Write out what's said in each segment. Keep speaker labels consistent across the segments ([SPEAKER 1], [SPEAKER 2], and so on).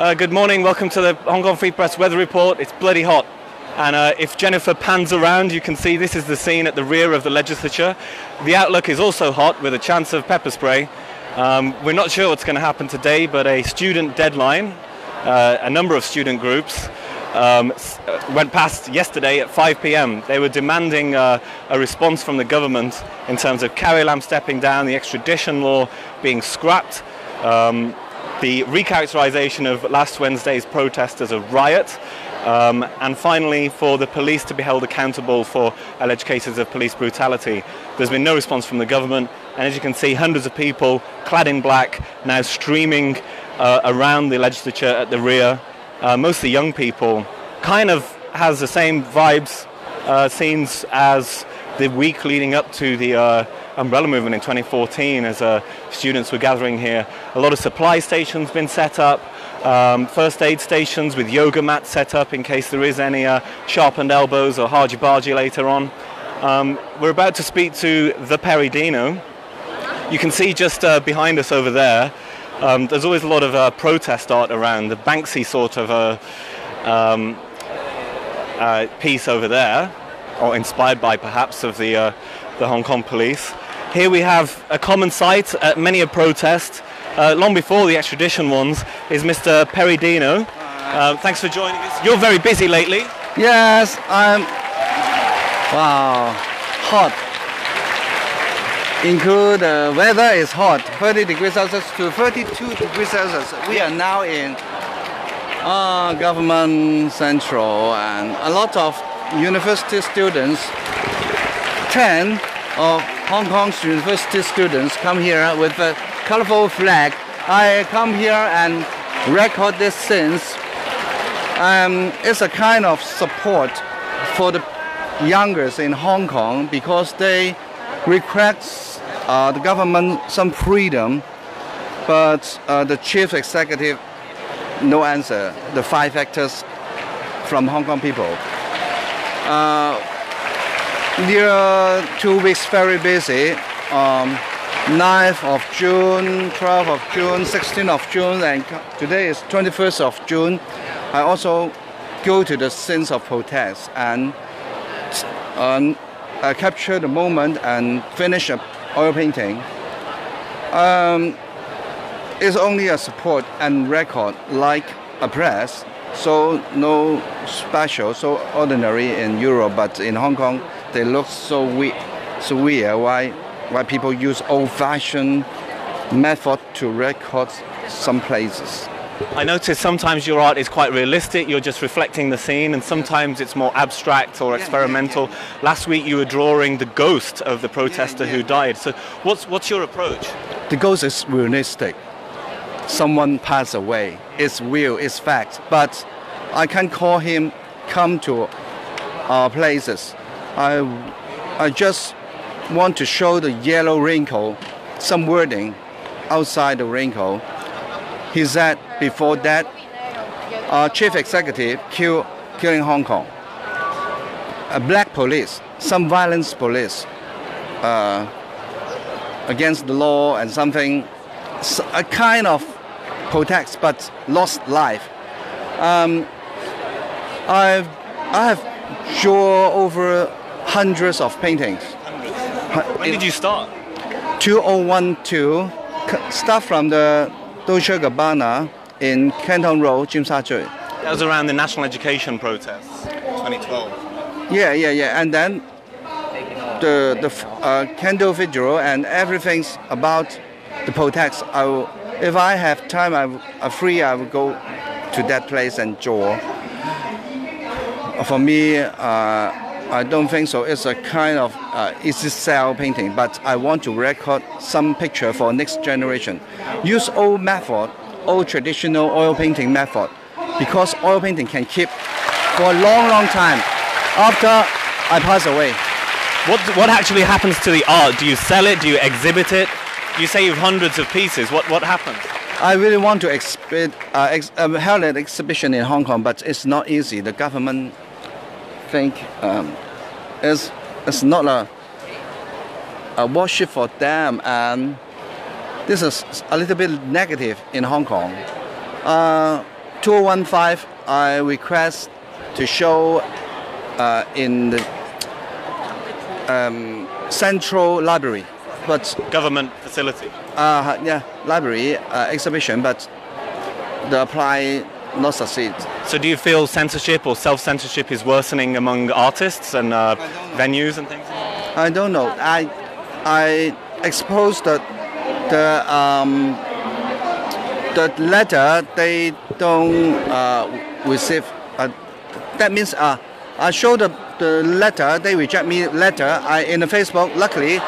[SPEAKER 1] Good morning, welcome to the Hong Kong Free Press weather report. It's bloody hot. And if Jennifer pans around, you can see this is the scene at the rear of the legislature. The outlook is also hot with a chance of pepper spray. We're not sure what's going to happen today, but a student deadline, a number of student groups, went past yesterday at 5 p.m. They were demanding a response from the government in terms of Carrie Lam stepping down, the extradition law being scrapped, the recharacterization of last Wednesday's protest as a riot, and finally for the police to be held accountable for alleged cases of police brutality. There's been no response from the government, and as you can see, hundreds of people clad in black now streaming around the legislature at the rear, mostly young people. Kind of has the same vibes, scenes as the week leading up to the umbrella movement in 2014 as students were gathering here. A lot of supply stations been set up, first aid stations with yoga mats set up in case there is any sharpened elbows or hargy-bargy later on. We're about to speak to the Perry Dino. You can see just behind us over there, there's always a lot of protest art around, the Banksy sort of piece over there, or inspired by perhaps of the Hong Kong police. Here we have a common sight at many a protest, long before the extradition ones, is Mr. Perry Dino. Thanks for joining us. You're very busy lately.
[SPEAKER 2] Yes, wow, hot. Include weather is hot, 30 degrees Celsius to 32 degrees Celsius. We are now in Government Central, and a lot of university students, 10 of Hong Kong's university students come here with a colorful flag. I come here and record this scenes. It's a kind of support for the youngers in Hong Kong because they request the government some freedom, but the chief executive, no answer. The 5 factors from Hong Kong people. There are 2 weeks very busy. 9th of June, 12th of June, 16th of June, and today is 21st of June. I also go to the scenes of protest and capture the moment and finish an oil painting. It's only a support and record like a press, so no special, so ordinary in Europe, but in Hong Kong they look so weird. Why people use old-fashioned method to record some places.
[SPEAKER 1] I notice sometimes your art is quite realistic, you're just reflecting the scene, and sometimes it's more abstract or experimental. Last week you were drawing the ghost of the protester who died. So what's your approach?
[SPEAKER 2] The ghost is realistic. Someone passed away. It's real, it's fact. But I can call him come to our places. I just want to show the yellow wrinkle, some wording outside the wrinkle. He said before that, chief executive killing Hong Kong. A black police, some violence police against the law and something, a kind of protest but lost life. I have drawn over hundreds of paintings.
[SPEAKER 1] When did you start?
[SPEAKER 2] 2012, start from the Deutsche Gabbana in Canton Road, Tsim Sha Tsui.
[SPEAKER 1] That was around the national education protests, 2012.
[SPEAKER 2] Yeah. And then the candle vigil and everything's about the protest. If I have time, I will go to that place and draw. For me, I don't think so. It's a kind of easy sell painting, but I want to record some picture for next generation. Use old method, old traditional oil painting method, because oil painting can keep for a long time after I pass away.
[SPEAKER 1] What actually happens to the art? Do you sell it? Do you exhibit it? You say you have hundreds of pieces. What happens?
[SPEAKER 2] I really want to held an exhibition in Hong Kong, but it's not easy. The government think it's not a worship for them, and this is a little bit negative in Hong Kong. 2015, I request to show in the Central Library, but
[SPEAKER 1] Government facility.
[SPEAKER 2] yeah, library exhibition, but the apply not succeed.
[SPEAKER 1] So do you feel censorship or self-censorship is worsening among artists and venues and things?
[SPEAKER 2] I don't know. I exposed the letter they don't receive. That means I showed the letter, they reject me letter. In the Facebook, luckily,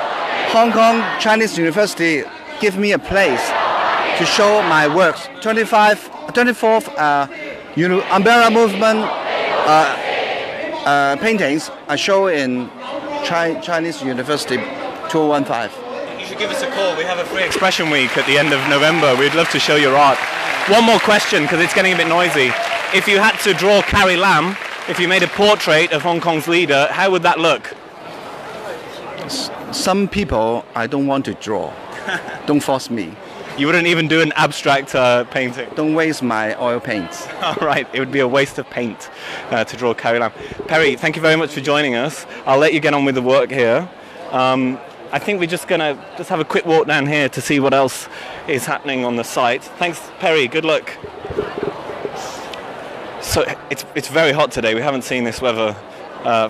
[SPEAKER 2] Hong Kong Chinese University give me a place to show my works. 24th umbrella movement paintings I show in Chinese University 2015.
[SPEAKER 1] You should give us a call. We have a free expression week at the end of November. We'd love to show your art. One more question, because it's getting a bit noisy. If you had to draw Carrie Lam, if you made a portrait of Hong Kong's leader, how would that look?
[SPEAKER 2] Some people I don't want to draw. Don't force me.
[SPEAKER 1] You wouldn't even do an abstract painting?
[SPEAKER 2] Don't waste my oil paints.
[SPEAKER 1] All right, it would be a waste of paint to draw Carrie Lam. Perry, thank you very much for joining us. I'll let you get on with the work here. I think we're just going to have a quick walk down here to see what else is happening on the site. Thanks, Perry. Good luck. So it's very hot today. We haven't seen this weather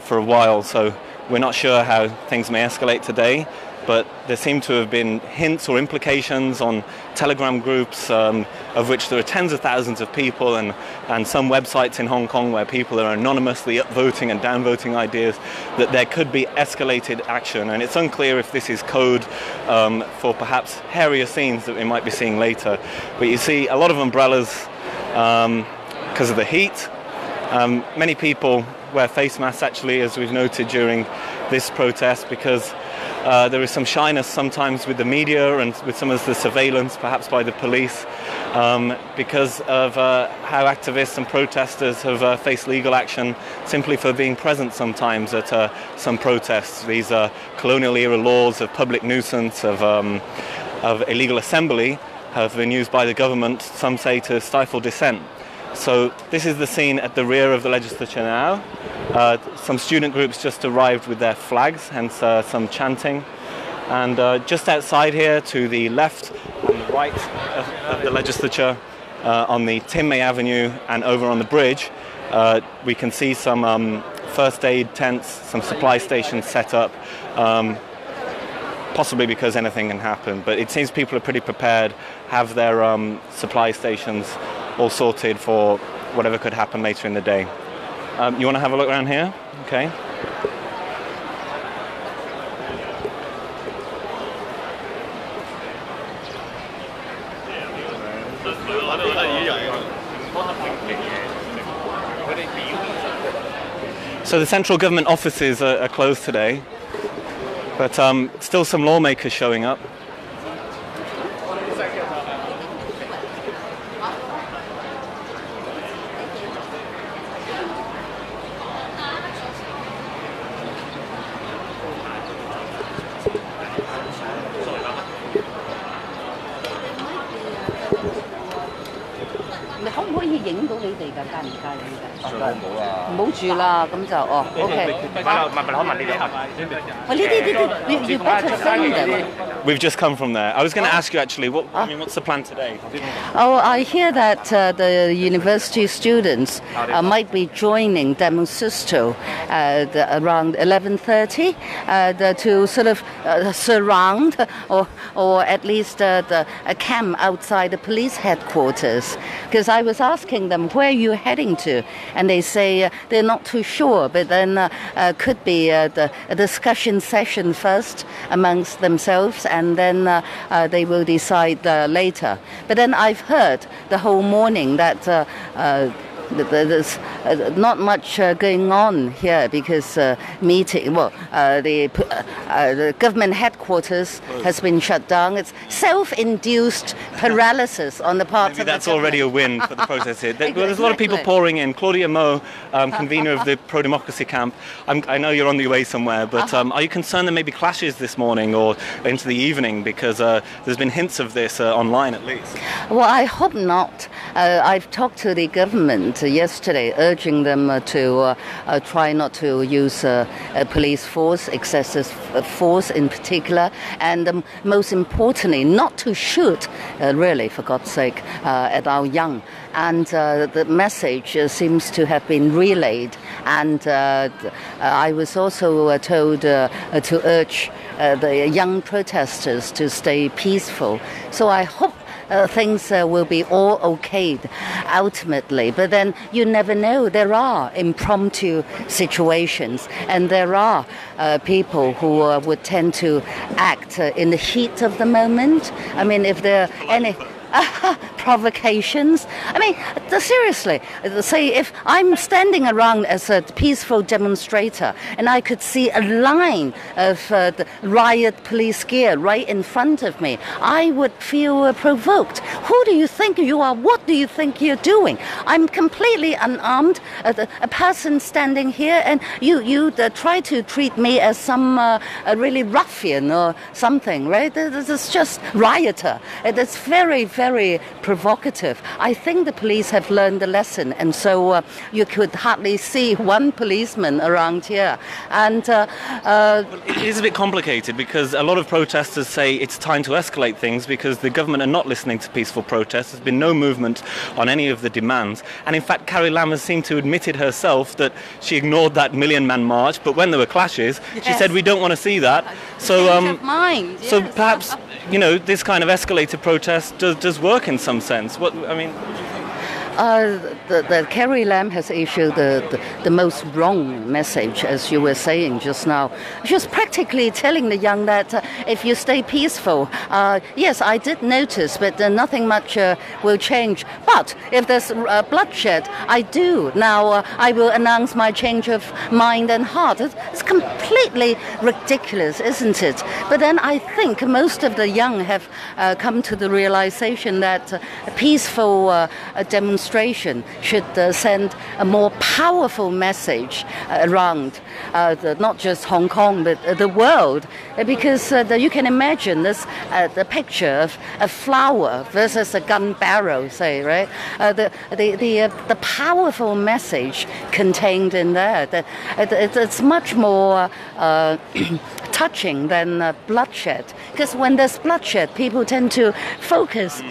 [SPEAKER 1] for a while, so we're not sure how things may escalate today. But there seem to have been hints or implications on Telegram groups, of which there are tens of thousands of people, and some websites in Hong Kong where people are anonymously upvoting and downvoting ideas, that there could be escalated action. And it's unclear if this is code for perhaps hairier scenes that we might be seeing later. But you see a lot of umbrellas because of the heat. Many people wear face masks, actually, as we've noted during this protest, because there is some shyness sometimes with the media and with some of the surveillance, perhaps by the police, because of how activists and protesters have faced legal action simply for being present sometimes at some protests. These colonial-era laws of public nuisance, of illegal assembly, have been used by the government, some say, to stifle dissent. So this is the scene at the rear of the legislature now. Some student groups just arrived with their flags, hence some chanting. And just outside here, to the left and the right of the legislature, on the Tin Mei Avenue and over on the bridge, we can see some first aid tents, some supply stations set up, possibly because anything can happen. But it seems people are pretty prepared, have their supply stations all sorted for whatever could happen later in the day. You want to have a look around here? Okay. So the central government offices are closed today, but still some lawmakers showing up. We've just come from there. I was going to ask you actually, what's the plan today?
[SPEAKER 3] Oh, I hear that the university students might be joining Demonstration around 11:30 to sort of surround or at least a camp outside the police headquarters. Because I was asking them, where are you heading to? And they say they're not too sure, but then could be a discussion session first amongst themselves, and then they will decide later. But then I've heard the whole morning that there's not much going on here because the government headquarters has been shut down. It's self-induced paralysis on the part of the
[SPEAKER 1] that's already a win for the protest here. There's a lot of people pouring in. Claudia Mo, convener of the pro-democracy camp, I know you're on the way somewhere, but are you concerned there may be clashes this morning or into the evening, because there's been hints of this online at least?
[SPEAKER 3] Well, I hope not. I've talked to the government yesterday, urging them to try not to use police force, excessive force in particular, and most importantly, not to shoot, really, for God's sake, at our young. And the message seems to have been relayed. And I was also told to urge the young protesters to stay peaceful. So I hope things will be all okayed ultimately. But then you never know. There are impromptu situations, and there are people who would tend to act in the heat of the moment. I mean, if there are any provocations. I mean, seriously, say if I'm standing around as a peaceful demonstrator and I could see a line of the riot police gear right in front of me, I would feel provoked. Who do you think you are? What do you think you're doing? I'm completely unarmed, a person standing here, and you try to treat me as some really ruffian or something, right? This is just rioter. It's very, very provocative. I think the police have learned the lesson, and so you could hardly see one policeman around here. And
[SPEAKER 1] it is a bit complicated because a lot of protesters say it's time to escalate things because the government are not listening to peaceful protests. There's been no movement on any of the demands, and in fact Carrie Lam has seemed to admit it herself that she ignored that million-man march, but when there were clashes, yes, she said we don't want to see that. So
[SPEAKER 3] yes.
[SPEAKER 1] So perhaps, you know, this kind of escalated protest does work in some sense. What I mean,
[SPEAKER 3] the Carrie Lam has issued the most wrong message, as you were saying just now. She was practically telling the young that if you stay peaceful, yes, I did notice, but nothing much will change. But if there's bloodshed, I do. Now I will announce my change of mind and heart. It's completely ridiculous, isn't it? But then I think most of the young have come to the realization that a peaceful demonstration should send a more powerful message around not just Hong Kong but the world, because you can imagine this the picture of a flower versus a gun barrel, say, right? The powerful message contained in there, it's much more touching than bloodshed, because when there's bloodshed, people tend to focus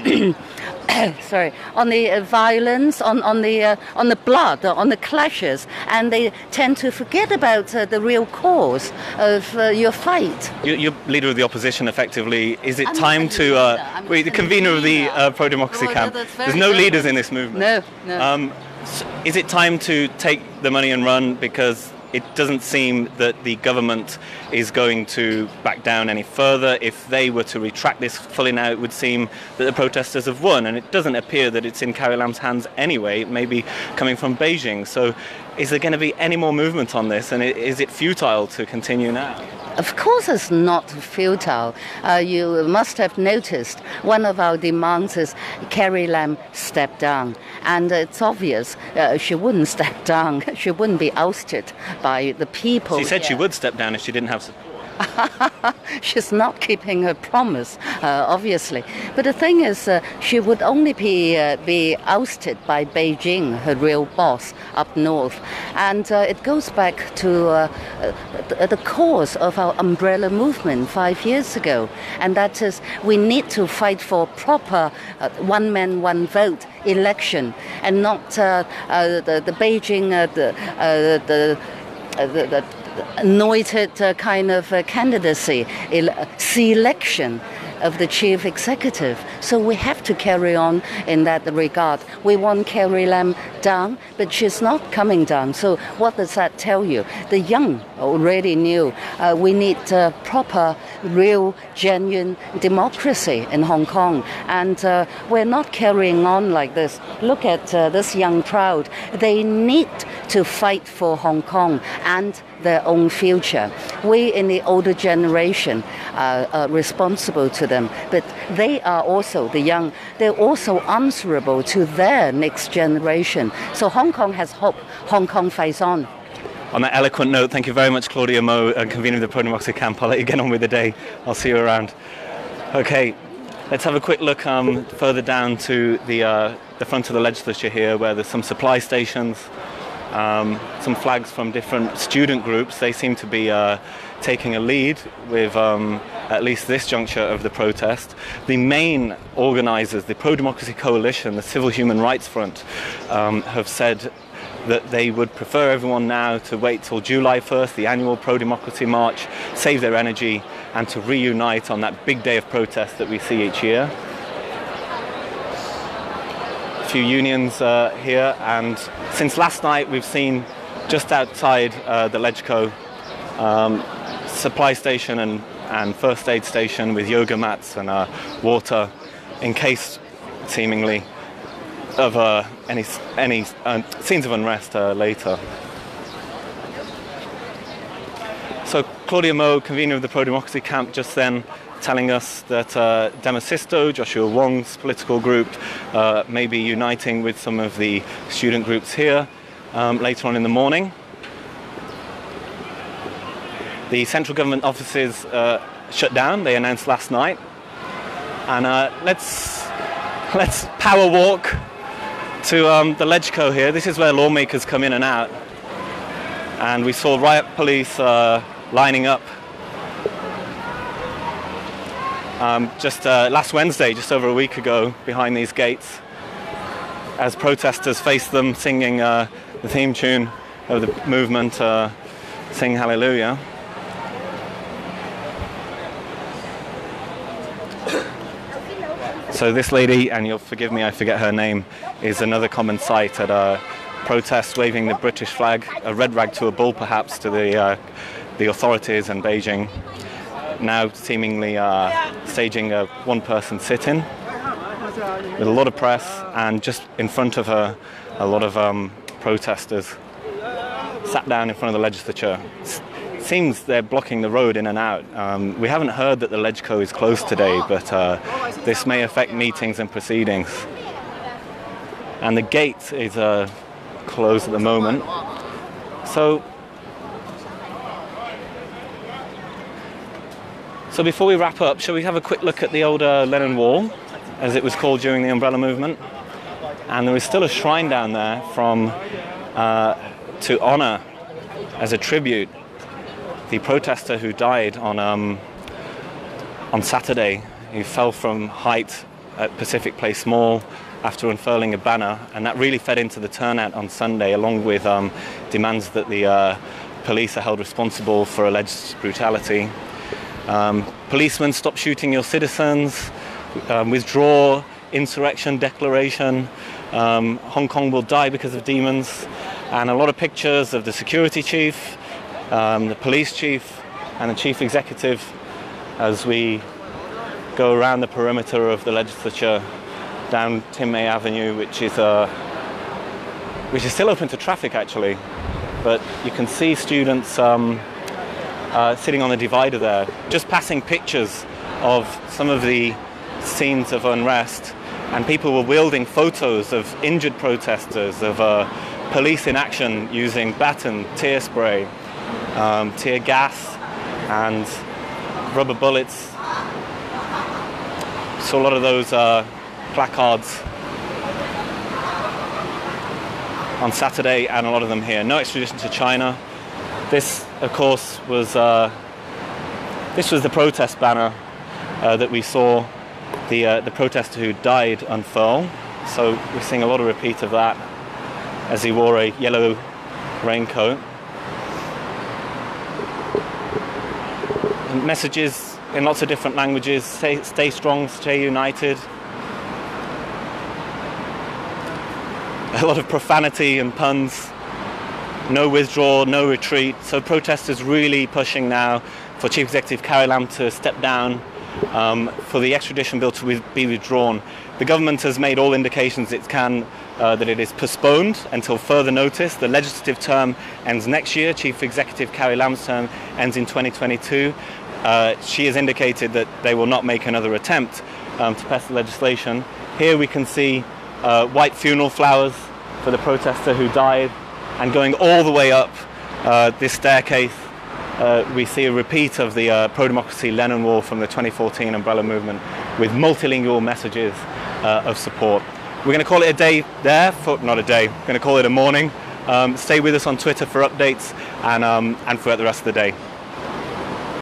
[SPEAKER 3] on the violence, on the blood, on the clashes, and they tend to forget about the real cause of your fight.
[SPEAKER 1] You're leader of the opposition, effectively. Is it time to the convener of the pro-democracy camp? There's no leaders in this movement.
[SPEAKER 3] No.
[SPEAKER 1] Is it time to take the money and run, because it doesn't seem that the government is going to back down any further? If they were to retract this fully now, it would seem that the protesters have won, and it doesn't appear that it's in Carrie Lam's hands anyway. It may be coming from Beijing. So is there going to be any more movement on this, and is it futile to continue now?
[SPEAKER 3] Of course it's not futile. You must have noticed one of our demands is Carrie Lam step down. And it's obvious she wouldn't step down. She wouldn't be ousted by the people.
[SPEAKER 1] She said she would step down if she didn't have support.
[SPEAKER 3] She's not keeping her promise, obviously. But the thing is, she would only be ousted by Beijing, her real boss, up north. And it goes back to the cause of our umbrella movement 5 years ago. And that is, we need to fight for proper one man, one vote election, and not the Beijing, the anointed kind of candidacy, selection of the chief executive. So we have to carry on in that regard. We want Carrie Lam down, but she's not coming down. So what does that tell you? The young already knew we need proper, real, genuine democracy in Hong Kong. And we're not carrying on like this. Look at this young crowd. They need to fight for Hong Kong and their own future. We in the older generation are responsible to them, but they are also, the young, they're also answerable to their next generation. So Hong Kong has hope. Hong Kong fights on.
[SPEAKER 1] On that eloquent note, thank you very much, Claudia Mo, convener of the pro-democracy camp. I'll let you get on with the day. I'll see you around. Okay, Let's have a quick look further down to the front of the legislature here, where there's some supply stations, some flags from different student groups. They seem to be taking a lead with at least this juncture of the protest. The main organisers, the Pro-Democracy Coalition, the Civil Human Rights Front, have said that they would prefer everyone now to wait till July 1st, the annual pro-democracy march, save their energy, and to reunite on that big day of protest that we see each year. A few unions here, and since last night we've seen just outside the LegCo supply station and first aid station with yoga mats and water in case, seemingly, of any scenes of unrest later. So Claudia Mo, convener of the pro-democracy camp, just then telling us that Demosisto, Joshua Wong's political group, may be uniting with some of the student groups here later on in the morning. The central government offices shut down, they announced last night. And let's power walk to the LegCo here. This is where lawmakers come in and out. And we saw riot police lining up just last Wednesday, just over a week ago, behind these gates, as protesters faced them singing the theme tune of the movement, Sing Hallelujah. So this lady, and you'll forgive me, I forget her name, is another common sight at protests, waving the British flag, a red rag to a bull perhaps, to the authorities in Beijing. Now seemingly staging a one-person sit-in with a lot of press, and just in front of her a lot of protesters sat down in front of the legislature. Seems they're blocking the road in and out. We haven't heard that the LegCo is closed today, but this may affect meetings and proceedings. And the gate is closed at the moment. So before we wrap up, shall we have a quick look at the old Lenin Wall, as it was called during the Umbrella Movement? And there is still a shrine down there from to honour, as a tribute, the protester who died on Saturday. He fell from height at Pacific Place Mall after unfurling a banner, and that really fed into the turnout on Sunday, along with demands that the police are held responsible for alleged brutality. Policemen, stop shooting your citizens, withdraw insurrection declaration, Hong Kong will die because of demons, and a lot of pictures of the security chief, the police chief and the chief executive as we go around the perimeter of the legislature down Tim May Avenue, which is still open to traffic actually, but you can see students sitting on the divider there, just passing pictures of some of the scenes of unrest, and people were wielding photos of injured protesters, of police in action using baton, tear spray, tear gas and rubber bullets. So a lot of those placards on Saturday, and a lot of them here. No extradition to China. This, of course, was the protest banner that we saw the protester who died unfurl. So we're seeing a lot of repeat of that as he wore a yellow raincoat. And messages in lots of different languages: stay strong, stay united. A lot of profanity and puns. No withdrawal, no retreat. So protesters really pushing now for Chief Executive Carrie Lam to step down, for the extradition bill to be withdrawn. The government has made all indications it can that it is postponed until further notice. The legislative term ends next year. Chief Executive Carrie Lam's term ends in 2022. She has indicated that they will not make another attempt to pass the legislation. Here we can see white funeral flowers for the protester who died, and going all the way up this staircase we see a repeat of the pro-democracy Lenin Wall from the 2014 Umbrella Movement. with multilingual messages of support. We're going to call it a day there, not a day, we're going to call it a morning. Stay with us on Twitter for updates and throughout the rest of the day.